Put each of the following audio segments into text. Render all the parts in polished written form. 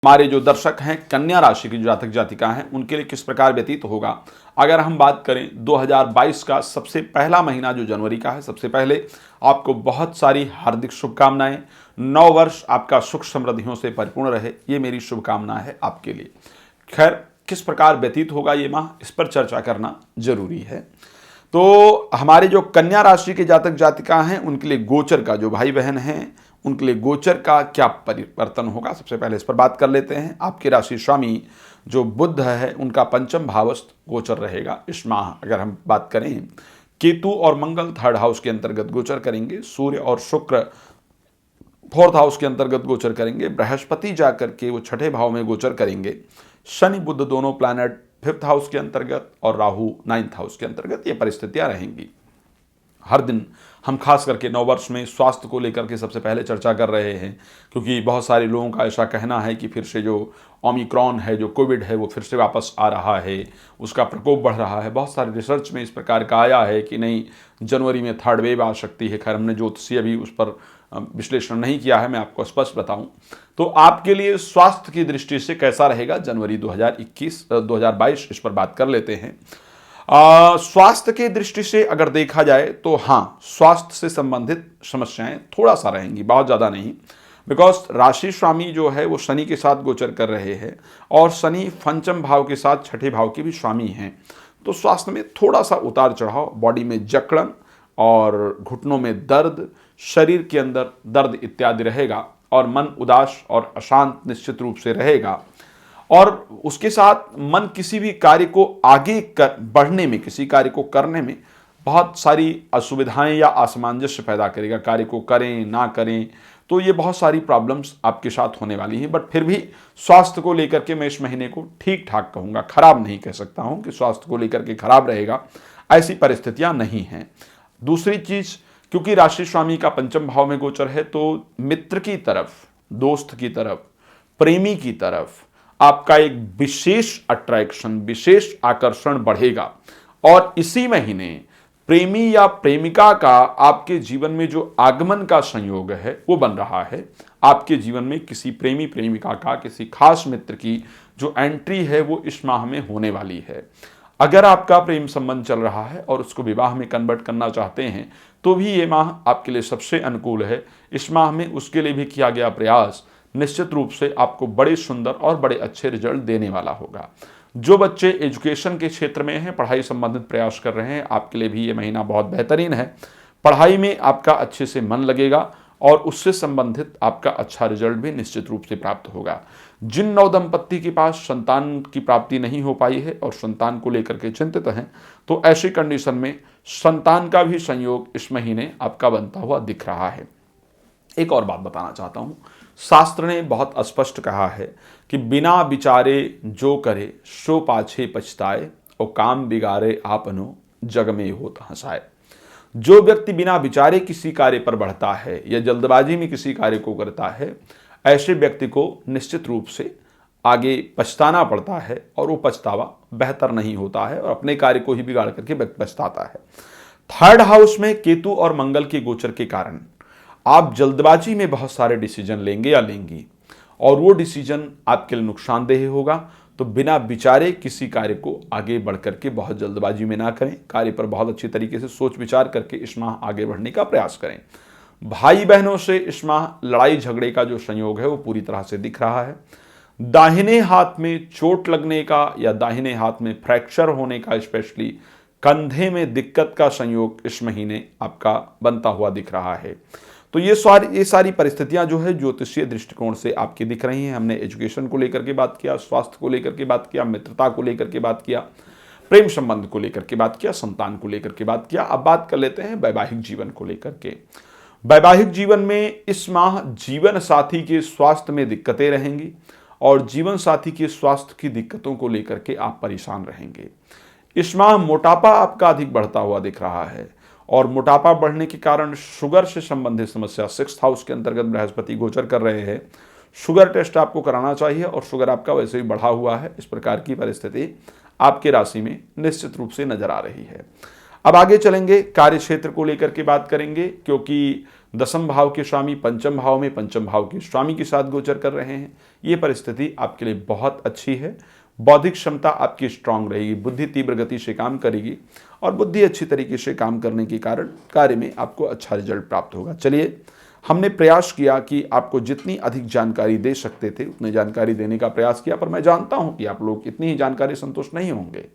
हमारे जो दर्शक हैं कन्या राशि की जो जातक जातिका हैं उनके लिए किस प्रकार व्यतीत होगा। अगर हम बात करें 2022 का सबसे पहला महीना जो जनवरी का है, सबसे पहले आपको बहुत सारी हार्दिक शुभकामनाएं। नव वर्ष आपका सुख समृद्धियों से परिपूर्ण रहे, ये मेरी शुभकामना है आपके लिए। खैर, किस प्रकार व्यतीत होगा ये माह, इस पर चर्चा करना जरूरी है। तो हमारे जो कन्या राशि के जातक जातिका हैं उनके लिए गोचर का, जो भाई बहन हैं उनके लिए गोचर का क्या परिवर्तन होगा, सबसे पहले इस पर बात कर लेते हैं। आपके राशि स्वामी जो बुध है उनका पंचम भावस्थ गोचर रहेगा इस माह। अगर हम बात करें, केतु और मंगल थर्ड हाउस के अंतर्गत गोचर करेंगे, सूर्य और शुक्र फोर्थ हाउस के अंतर्गत गोचर करेंगे, बृहस्पति जाकर के वो छठे भाव में गोचर करेंगे, शनि बुध दोनों प्लैनेट फिफ्थ हाउस के अंतर्गत और राहु नाइन्थ हाउस के अंतर्गत, ये परिस्थितियां रहेंगी। हर दिन हम खास करके नववर्ष में स्वास्थ्य को लेकर के सबसे पहले चर्चा कर रहे हैं, क्योंकि बहुत सारे लोगों का ऐसा कहना है कि फिर से जो ओमिक्रॉन है, जो कोविड है, वो फिर से वापस आ रहा है, उसका प्रकोप बढ़ रहा है। बहुत सारे रिसर्च में इस प्रकार का आया है कि नहीं, जनवरी में थर्ड वेव आ सकती है। खैर, हमने ज्योतिषी अभी उस पर विश्लेषण नहीं किया है, मैं आपको स्पष्ट बताऊं तो आपके लिए स्वास्थ्य की दृष्टि से कैसा रहेगा जनवरी 2022, इस पर बात कर लेते हैं। स्वास्थ्य की दृष्टि से अगर देखा जाए तो हाँ, स्वास्थ्य से संबंधित समस्याएं थोड़ा सा रहेंगी, बहुत ज़्यादा नहीं। बिकॉज राशि स्वामी जो है वो शनि के साथ गोचर कर रहे हैं और शनि पंचम भाव के साथ छठे भाव के भी स्वामी हैं। तो स्वास्थ्य में थोड़ा सा उतार चढ़ाव, बॉडी में जकड़न और घुटनों में दर्द, शरीर के अंदर दर्द इत्यादि रहेगा और मन उदास और अशांत निश्चित रूप से रहेगा। और उसके साथ मन किसी भी कार्य को आगे बढ़ने में, किसी कार्य को करने में बहुत सारी असुविधाएं या असमंजस्य पैदा करेगा। कार्य को करें ना करें तो ये बहुत सारी प्रॉब्लम्स आपके साथ होने वाली हैं। बट फिर भी स्वास्थ्य को लेकर के मैं इस महीने को ठीक ठाक कहूँगा, खराब नहीं कह सकता हूँ कि स्वास्थ्य को लेकर के खराब रहेगा, ऐसी परिस्थितियाँ नहीं हैं। दूसरी चीज़, क्योंकि राशि स्वामी का पंचम भाव में गोचर है तो मित्र की तरफ, दोस्त की तरफ, प्रेमी की तरफ आपका एक विशेष अट्रैक्शन, विशेष आकर्षण बढ़ेगा। और इसी महीने प्रेमी या प्रेमिका का आपके जीवन में जो आगमन का संयोग है वो बन रहा है। आपके जीवन में किसी प्रेमी प्रेमिका का, किसी खास मित्र की जो एंट्री है वो इस माह में होने वाली है। अगर आपका प्रेम संबंध चल रहा है और उसको विवाह में कन्वर्ट करना चाहते हैं तो भी ये माह आपके लिए सबसे अनुकूल है। इस माह में उसके लिए भी किया गया प्रयास निश्चित रूप से आपको बड़े सुंदर और बड़े अच्छे रिजल्ट देने वाला होगा। जो बच्चे एजुकेशन के क्षेत्र में हैं, पढ़ाई संबंधित प्रयास कर रहे हैं, आपके लिए भी ये महीना बहुत बेहतरीन है। पढ़ाई में आपका अच्छे से मन लगेगा और उससे संबंधित आपका अच्छा रिजल्ट भी निश्चित रूप से प्राप्त होगा। जिन नवदंपति के पास संतान की प्राप्ति नहीं हो पाई है और संतान को लेकर के चिंतित हैं, तो ऐसी कंडीशन में संतान का भी संयोग इस महीने आपका बनता हुआ दिख रहा है। एक और बात बताना चाहता हूँ, शास्त्र ने बहुत स्पष्ट कहा है कि बिना विचारे जो करे सो पाछे पछताए और काम बिगाड़े आपनो जग में होत हंसाए। जो व्यक्ति बिना विचारे किसी कार्य पर बढ़ता है या जल्दबाजी में किसी कार्य को करता है, ऐसे व्यक्ति को निश्चित रूप से आगे पछताना पड़ता है और वो पछतावा बेहतर नहीं होता है और अपने कार्य को ही बिगाड़ करके व्यक्ति पछताता है। थर्ड हाउस में केतु और मंगल के गोचर के कारण आप जल्दबाजी में बहुत सारे डिसीजन लेंगे या लेंगी और वो डिसीजन आपके लिए नुकसानदेह होगा। तो बिना विचारे किसी कार्य को आगे बढ़ करके बहुत जल्दबाजी में ना करें, कार्य पर बहुत अच्छी तरीके से सोच विचार करके इस माह आगे बढ़ने का प्रयास करें। भाई बहनों से इस माह लड़ाई झगड़े का जो संयोग है वो पूरी तरह से दिख रहा है। दाहिने हाथ में चोट लगने का या दाहिने हाथ में फ्रैक्चर होने का, स्पेशली कंधे में दिक्कत का संयोग इस महीने आपका बनता हुआ दिख रहा है। तो ये सारी परिस्थितियां जो है ज्योतिषीय दृष्टिकोण से आपकी दिख रही हैं। हमने एजुकेशन को लेकर के बात किया, स्वास्थ्य को लेकर के बात किया, मित्रता को लेकर के बात किया, प्रेम संबंध को लेकर के बात किया, संतान को लेकर के बात किया। अब बात कर लेते हैं वैवाहिक जीवन को लेकर के। वैवाहिक जीवन में इस माह जीवन साथी के स्वास्थ्य में दिक्कतें रहेंगी और जीवन साथी के स्वास्थ्य की दिक्कतों को लेकर के आप परेशान रहेंगे। इस माह मोटापा आपका अधिक बढ़ता हुआ दिख रहा है और मोटापा बढ़ने के कारण शुगर से संबंधित समस्या, सिक्स्थ हाउस के अंतर्गत बृहस्पति गोचर कर रहे हैं। शुगर टेस्ट आपको कराना चाहिए और शुगर आपका वैसे भी बढ़ा हुआ है। इस प्रकार की परिस्थिति आपके राशि में निश्चित रूप से नजर आ रही है। अब आगे चलेंगे, कार्य क्षेत्र को लेकर के बात करेंगे, क्योंकि दसम भाव के स्वामी पंचम भाव में पंचम भाव के स्वामी के साथ गोचर कर रहे हैं। ये परिस्थिति आपके लिए बहुत अच्छी है। बौद्धिक क्षमता आपकी स्ट्रांग रहेगी, बुद्धि तीव्र गति से काम करेगी और बुद्धि अच्छी तरीके से काम करने के कारण कार्य में आपको अच्छा रिजल्ट प्राप्त होगा। चलिए, हमने प्रयास किया कि आपको जितनी अधिक जानकारी दे सकते थे उतनी जानकारी देने का प्रयास किया, पर मैं जानता हूं कि आप लोग इतनी ही जानकारी संतुष्ट नहीं होंगे।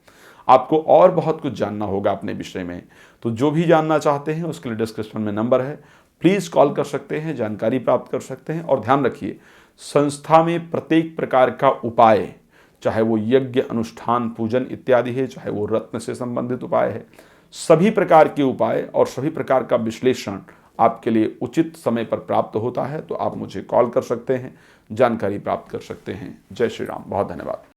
आपको और बहुत कुछ जानना होगा अपने विषय में। तो जो भी जानना चाहते हैं उसके लिए डिस्क्रिप्शन में नंबर है, प्लीज़ कॉल कर सकते हैं, जानकारी प्राप्त कर सकते हैं। और ध्यान रखिए, संस्था में प्रत्येक प्रकार का उपाय, चाहे वो यज्ञ अनुष्ठान पूजन इत्यादि है, चाहे वो रत्न से संबंधित उपाय है, सभी प्रकार के उपाय और सभी प्रकार का विश्लेषण आपके लिए उचित समय पर प्राप्त होता है। तो आप मुझे कॉल कर सकते हैं, जानकारी प्राप्त कर सकते हैं। जय श्री राम, बहुत धन्यवाद।